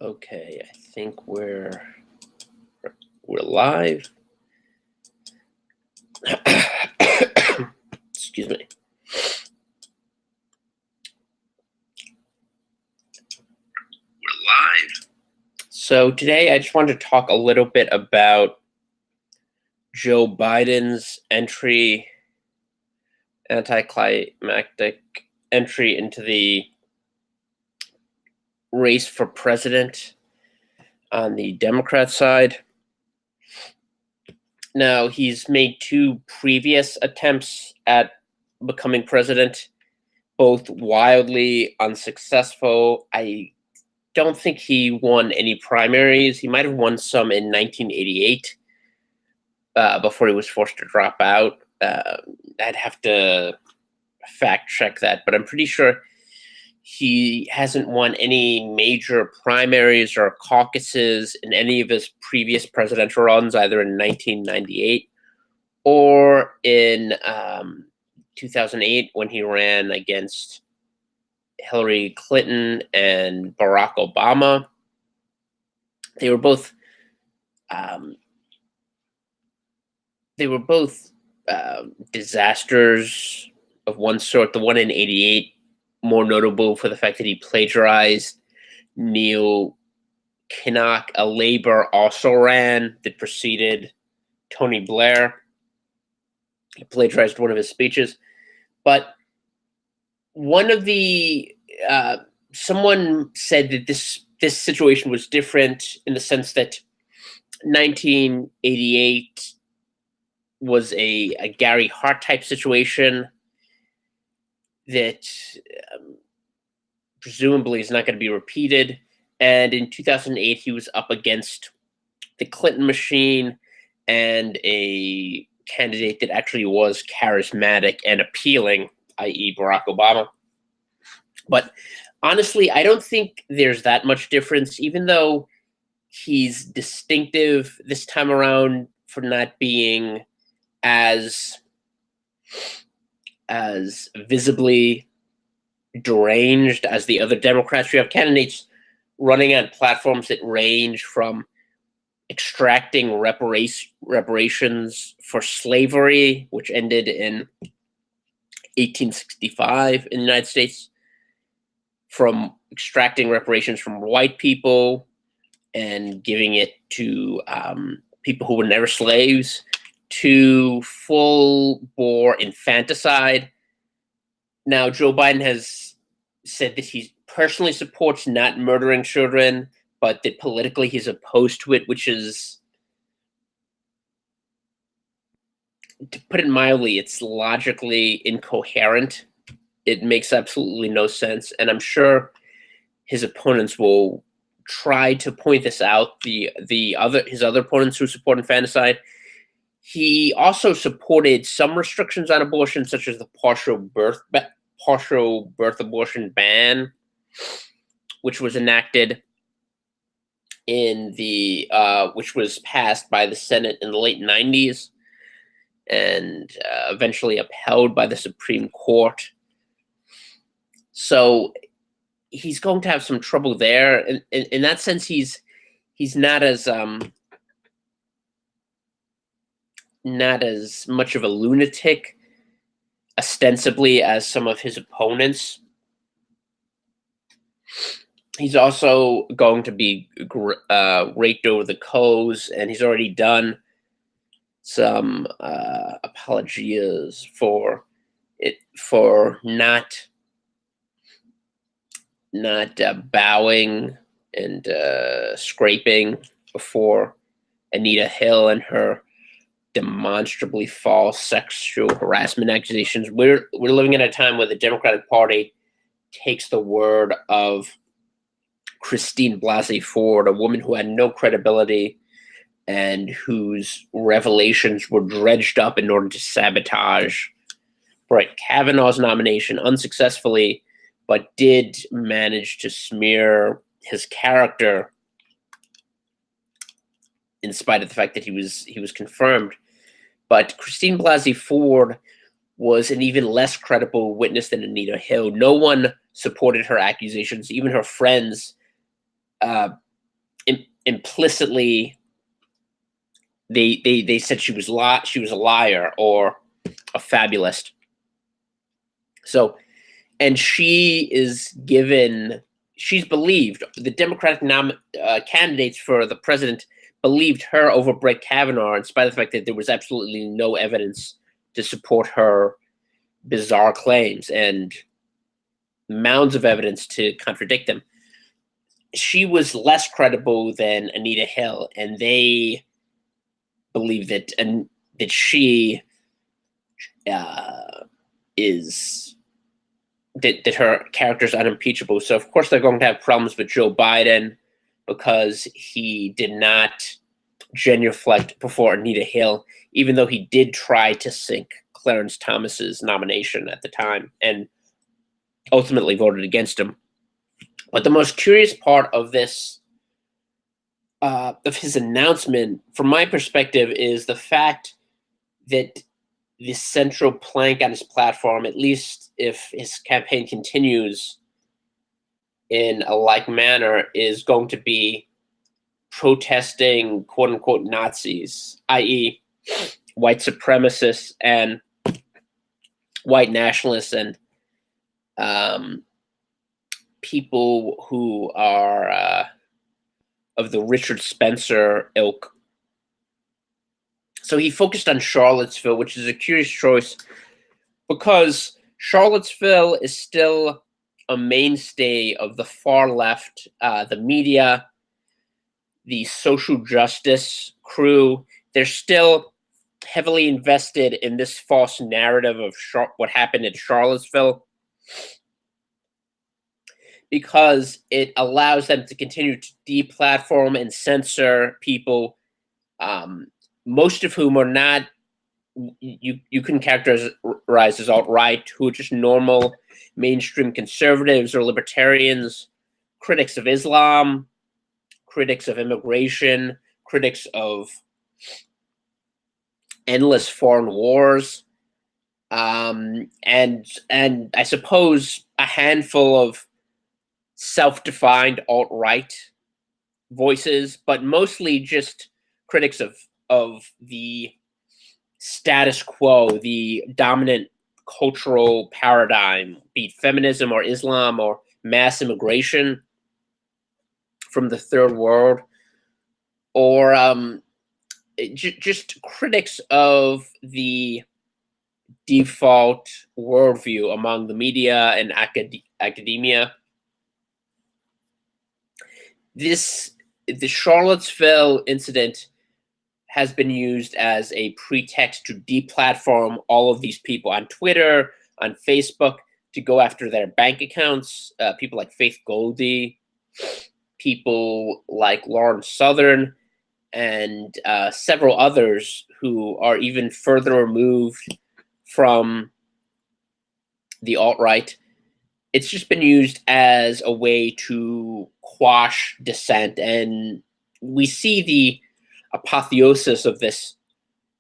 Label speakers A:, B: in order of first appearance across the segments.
A: Okay, I think we're live. Excuse me. We're live. So today I just wanted to talk a little bit about Joe Biden's anticlimactic entry into the race for president on the Democrat side. Now, he's made two previous attempts at becoming president, both wildly unsuccessful. I don't think he won any primaries. He might have won some in 1988 before he was forced to drop out. I'd have to fact check that, but I'm pretty sure he hasn't won any major primaries or caucuses in any of his previous presidential runs, either in 1998 or in 2008 when he ran against Hillary Clinton and Barack Obama. They were both disasters of one sort. The one in '88 more notable for the fact that he plagiarized Neil Kinnock, a Labor also ran that preceded Tony Blair. He plagiarized one of his speeches, but one of the someone said that this situation was different in the sense that 1988 was a Gary Hart type situation that presumably is not going to be repeated. And in 2008, he was up against the Clinton machine and a candidate that actually was charismatic and appealing, i.e. Barack Obama. But honestly, I don't think there's that much difference, even though he's distinctive this time around for not being as visibly deranged as the other Democrats. You have candidates running on platforms that range from extracting reparations for slavery, which ended in 1865 in the United States, from extracting reparations from white people and giving it to people who were never slaves, to full-bore infanticide. Now, Joe Biden has said that he personally supports not murdering children, but that politically he's opposed to it, which is, to put it mildly, it's logically incoherent. It makes absolutely no sense, and I'm sure his opponents will try to point this out. His other opponents who support infanticide. He also supported some restrictions on abortion, such as the partial birth abortion ban, which was enacted which was passed by the Senate in the late 90s and eventually upheld by the Supreme Court. So he's going to have some trouble there. In that sense, he's not as much of a lunatic, ostensibly, as some of his opponents. He's also going to be raked over the coals, and he's already done some apologies for not bowing and scraping before Anita Hill and her demonstrably false sexual harassment accusations. We're living in a time where the Democratic Party takes the word of Christine Blasey Ford, a woman who had no credibility and whose revelations were dredged up in order to sabotage Brett Kavanaugh's nomination unsuccessfully, but did manage to smear his character in spite of the fact that he was confirmed. But Christine Blasey Ford was an even less credible witness than Anita Hill. No one supported her accusations. Even her friends implicitly they said she was a liar or a fabulist. So, and she's believed, the Democratic candidates for the president believed her over Brett Kavanaugh, in spite of the fact that there was absolutely no evidence to support her bizarre claims and mounds of evidence to contradict them. She was less credible than Anita Hill, and they believe that she is that her character is unimpeachable. So of course they're going to have problems with Joe Biden because he did not genuflect before Anita Hill, even though he did try to sink Clarence Thomas's nomination at the time and ultimately voted against him. But the most curious part of this, of his announcement, from my perspective, is the fact that the central plank on his platform, at least if his campaign continues in a like manner, is going to be protesting quote unquote Nazis, i.e., white supremacists and white nationalists and people who are of the Richard Spencer ilk. So he focused on Charlottesville, which is a curious choice because Charlottesville is still a mainstay of the far left, the media, the social justice crew. They're still heavily invested in this false narrative of what happened in Charlottesville because it allows them to continue to deplatform and censor people, most of whom are not you can characterize as alt-right, who are just normal mainstream conservatives or libertarians, critics of Islam, critics of immigration, critics of endless foreign wars, and I suppose a handful of self-defined alt-right voices, but mostly just critics of the status quo, the dominant cultural paradigm, be it feminism or Islam or mass immigration from the third world, or just critics of the default worldview among the media and academia. The Charlottesville incident has been used as a pretext to deplatform all of these people on Twitter, on Facebook, to go after their bank accounts. People like Faith Goldie, people like Lawrence Southern, and several others who are even further removed from the alt-right. It's just been used as a way to quash dissent, and we see the apotheosis of this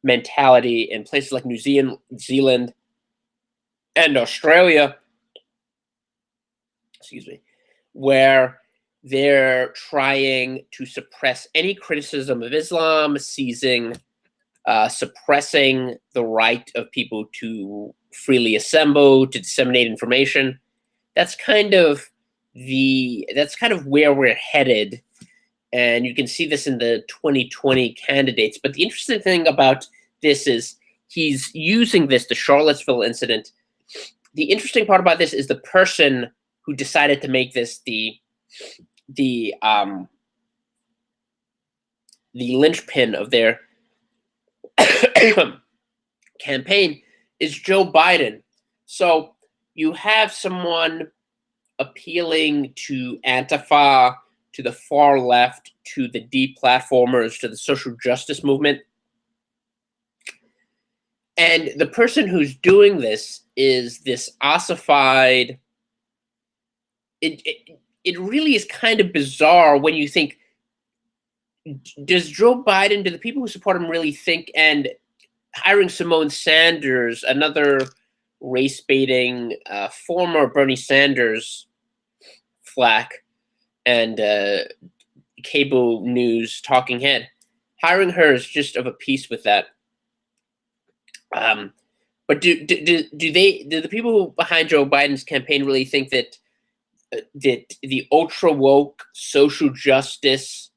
A: mentality in places like New Zealand and Australia, where they're trying to suppress any criticism of Islam, suppressing the right of people to freely assemble, to disseminate information. That's kind of where we're headed. And you can see this in the 2020 candidates. But the interesting thing about this is he's using the Charlottesville incident. The interesting part about this is the person who decided to make this the linchpin of their campaign is Joe Biden. So you have someone appealing to Antifa, to the far left, to the deplatformers, to the social justice movement. And the person who's doing this is this ossified. It really is kind of bizarre when you think, does Joe Biden, do the people who support him really think, and hiring Simone Sanders, another race baiting former Bernie Sanders flack, and cable news talking head. Hiring her is just of a piece with that. But do the people behind Joe Biden's campaign really think that the ultra woke social justice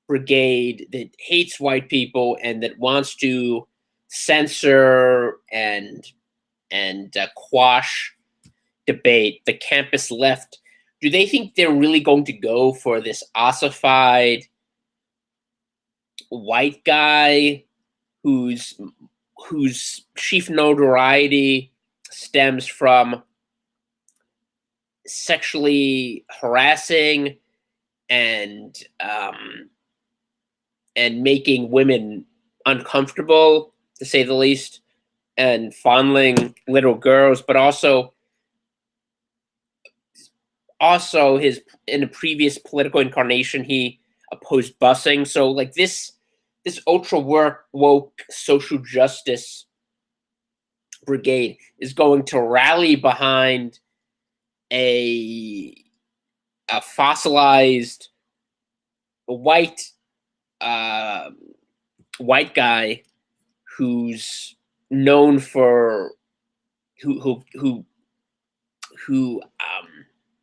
A: brigade that hates white people and that wants to censor and quash debate, the campus left, do they think they're really going to go for this ossified white guy whose chief notoriety stems from sexually harassing and making women uncomfortable, to say the least, and fondling little girls, but also his, in a previous political incarnation, he opposed busing. So like this ultra woke social justice brigade is going to rally behind a fossilized white guy who's known for who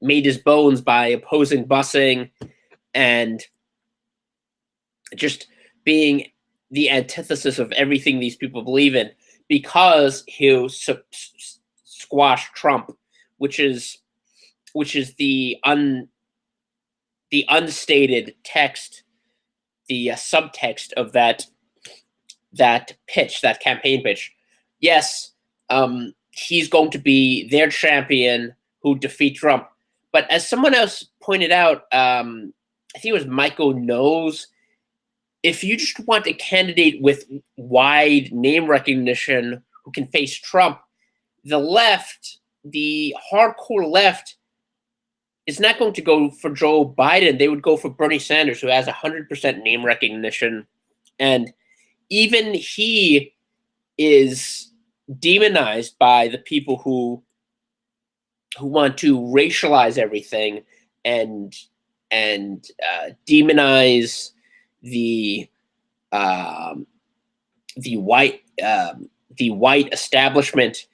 A: made his bones by opposing busing and just being the antithesis of everything these people believe in, because he'll squash Trump, which is the unstated text, the subtext of that campaign pitch. Yes, he's going to be their champion who defeat Trump. But as someone else pointed out, I think it was Michael Knowles, if you just want a candidate with wide name recognition who can face Trump, the left, the hardcore left, is not going to go for Joe Biden. They would go for Bernie Sanders, who has 100% name recognition. And even he is demonized by the people who want to racialize everything and demonize the white establishment.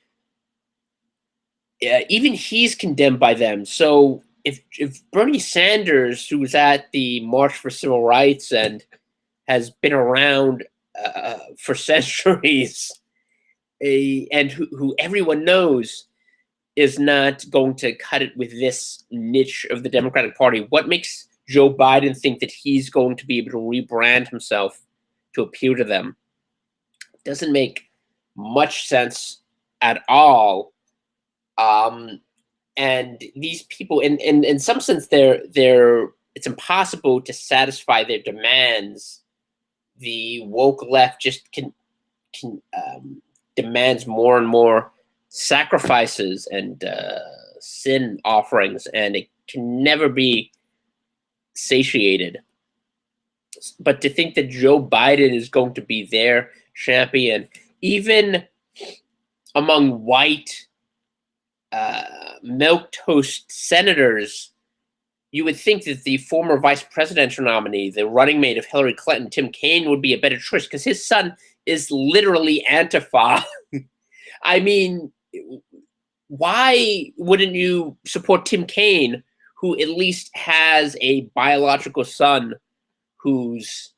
A: Even he's condemned by them. So if Bernie Sanders, who was at the March for Civil Rights and has been around for centuries, and who everyone knows is not going to cut it with this niche of the Democratic Party, what makes Joe Biden think that he's going to be able to rebrand himself to appeal to them? Doesn't make much sense at all. And these people, in some sense, it's impossible to satisfy their demands. The woke left just can demands more and more sacrifices and sin offerings, and it can never be satiated. But to think that Joe Biden is going to be their champion, even among white milquetoast senators, you would think that the former vice presidential nominee, the running mate of Hillary Clinton, Tim Kaine, would be a better choice because his son is literally Antifa. I mean, why wouldn't you support Tim Kaine, who at least has a biological son who's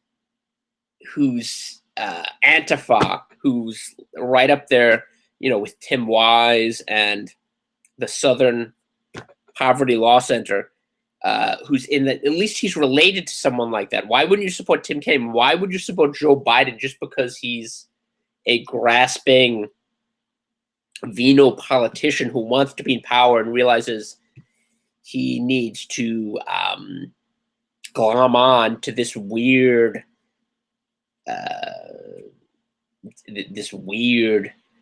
A: Antifa, who's right up there, with Tim Wise and the Southern Poverty Law Center, who's in that, at least he's related to someone like that. Why wouldn't you support Tim Kaine? Why would you support Joe Biden just because he's a grasping, venal politician who wants to be in power and realizes he needs to glom on to this weird,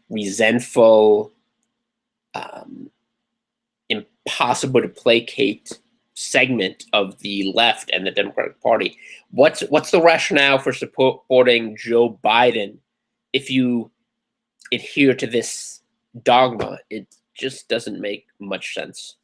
A: resentful, impossible to placate segment of the left and the Democratic Party? What's the rationale for supporting Joe Biden if you adhere to this dogma? It just doesn't make much sense.